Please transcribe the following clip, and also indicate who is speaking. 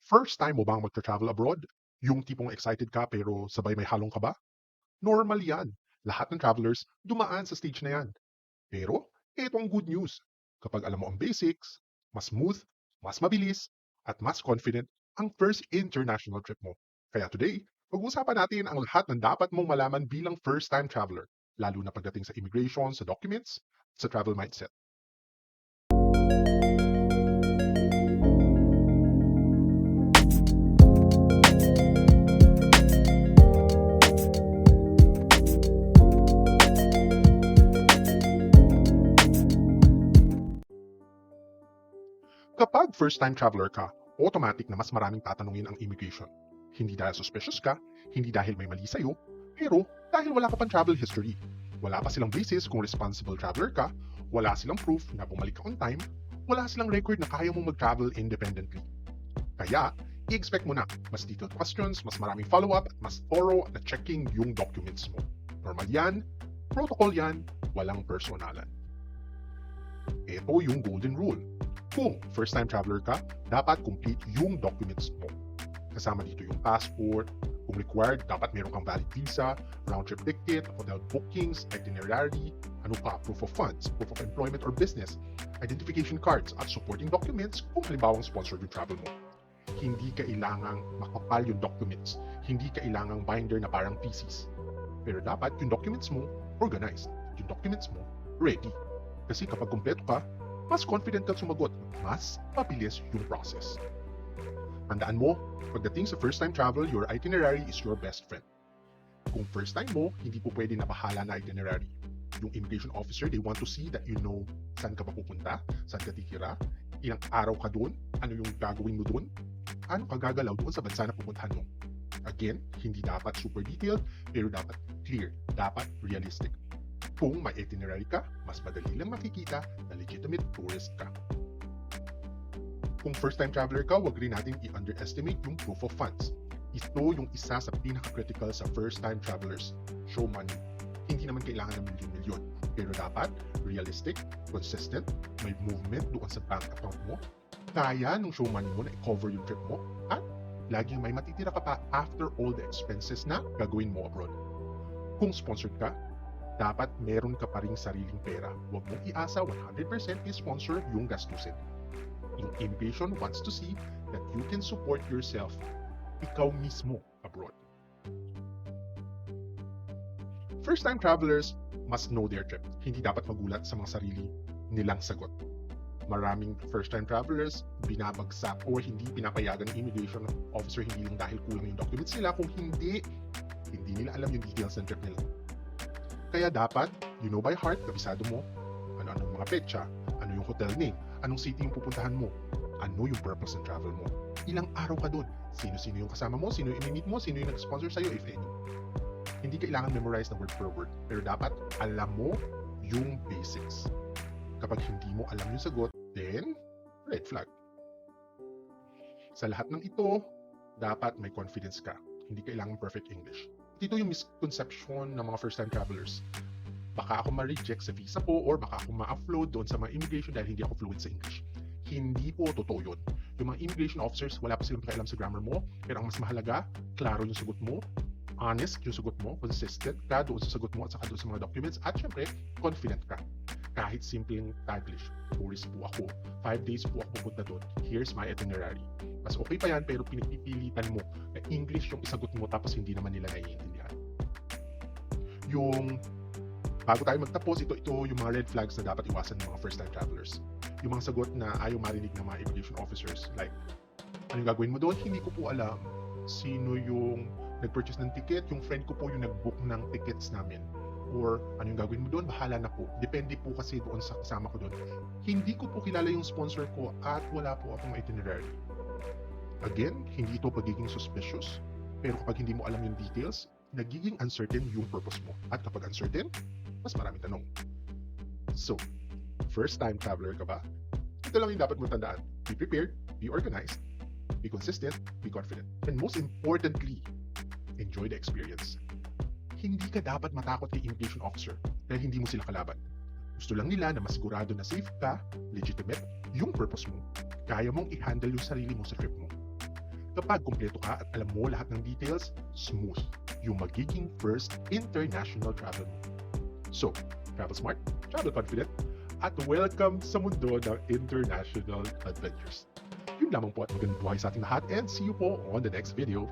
Speaker 1: First time mo bang magta-travel abroad? Yung tipong excited ka pero sabay may halong kaba? Normal yan. Lahat ng travelers dumaan sa stage na yan. Pero, eto ang good news. Kapag alam mo ang basics, mas smooth, mas mabilis, at mas confident ang first international trip mo. Kaya today, pag-uusapan natin ang lahat ng dapat mong malaman bilang first-time traveler, lalo na pagdating sa immigration, sa documents, sa travel mindset. Kapag first-time traveler ka, automatic na mas maraming tatanungin ang immigration. Hindi dahil suspicious ka, hindi dahil may mali sa'yo, pero dahil wala ka pang travel history. Wala pa silang basis kung responsible traveler ka, wala silang proof na bumalik ka on time, wala silang record na kaya mong mag-travel independently. Kaya, i-expect mo na mas detailed questions, mas maraming follow-up, at mas thorough na checking yung documents mo. Normal yan, protocol yan, walang personalan. Ito yung golden rule. Kung first-time traveler ka, dapat complete yung documents mo. Kasama dito yung passport, kung required, dapat meron kang valid visa, round-trip ticket, hotel bookings, itinerary, ano pa, proof of funds, proof of employment or business, identification cards, at supporting documents kung halimbawang sponsored yung travel mo. Hindi kailangang makapal yung documents, hindi kailangang binder na parang thesis. Pero dapat yung documents mo organized, yung documents mo ready. Kasi kapag kumpleto ka, mas confident ka sumagot, mas mabilis yung process. Tandaan mo, pagdating sa first-time travel, your itinerary is your best friend. Kung first time mo, hindi po pwede na bahala na itinerary. Yung immigration officer, they want to see that you know saan ka pupunta, saan ka titira, ilang araw ka doon, ano yung gagawin mo doon, ano ka gagalaw doon sa bansa na pupuntahan mo. Again, hindi dapat super detailed, pero dapat clear, dapat realistic. Kung may itinerary ka, mas madali lang makikita na legitimate tourist ka. Kung first-time traveler ka, wag rin natin i-underestimate yung proof of funds. Ito yung isa sa pinaka-critical sa first-time travelers. Show money. Hindi naman kailangan ng milyon-milyon. Pero dapat, realistic, consistent, may movement doon sa bank account mo, kaya nung show money mo na i-cover yung trip mo, at laging may matitira ka pa after all the expenses na gagawin mo abroad. Kung sponsored ka, dapat meron ka pa ring sariling pera. Huwag mong iasa 100% i-sponsor yung gastusin. Yung immigration wants to see that you can support yourself, ikaw mismo abroad. First-time travelers must know their trip. Hindi dapat magulat sa mga sarili nilang sagot. Maraming first-time travelers binabagsak o hindi pinapayagan ng immigration officer hindi lang dahil kulang yung documents nila, kung hindi nila alam yung details ng trip nila. Kaya dapat, you know by heart, kabisado mo, ano ang mga petsa, ano yung hotel name, anong city yung pupuntahan mo, ano yung purpose ng travel mo, ilang araw ka doon, sino-sino yung kasama mo, sino yung i-meet mo, sino yung nag-sponsor sa'yo, if any. Hindi kailangan memorize na word per word, pero dapat alam mo yung basics. Kapag hindi mo alam yung sagot, then, red flag. Sa lahat ng ito, dapat may confidence ka. Hindi kailangan perfect English. Ito yung misconception ng mga first-time travelers. Baka ako ma-reject sa visa ko or baka ako ma-upload doon sa mga immigration dahil hindi ako fluent sa English. Hindi po totoo yun. Yung mga immigration officers, wala pa silang pakialam sa grammar mo, pero ang mas mahalaga, klaro yung sagot mo, honest yung sagot mo, consistent ka doon sa sagot mo at saka doon sa mga documents, at syempre, confident ka. Kahit simpleng Taglish, tourist po ako, 5 days po ako pupunta doon, here's my itinerary. Mas okay pa yan, pero pinipilitan mo na English yung isagot mo tapos hindi naman nila naiintindihan. Yung bago tayo magtapos, ito yung mga red flags na dapat iwasan ng mga first-time travelers. Yung mga sagot na ayaw marinig ng mga immigration officers, like, anong gagawin mo doon? Hindi ko po alam. Sino yung nag-purchase ng ticket? Yung friend ko po yung nag-book ng tickets namin. Or ano yung gagawin mo doon? Bahala na po. Depende po kasi doon sa kasama ko doon. Hindi ko po kilala yung sponsor ko at wala po akong itinerary. Again, hindi ito pagiging suspicious. Pero kapag hindi mo alam yung details, nagiging uncertain yung purpose mo. At kapag uncertain, mas maraming tanong. So, first-time traveler ka ba? Ito lang yung dapat mong tandaan. Be prepared, be organized, be consistent, be confident. And most importantly, enjoy the experience. Hindi ka dapat matakot kay immigration officer dahil hindi mo sila kalaban. Gusto lang nila na masigurado na safe ka, legitimate, yung purpose mo. Kaya mong i-handle yung sarili mo sa trip mo. Kapag kumpleto ka at alam mo lahat ng details, smooth yung magiging first international travel mo. So, travel smart, travel confident, at welcome sa mundo ng international adventures. Yun lamang po at magandang buhay sa ating lahat and see you po on the next video.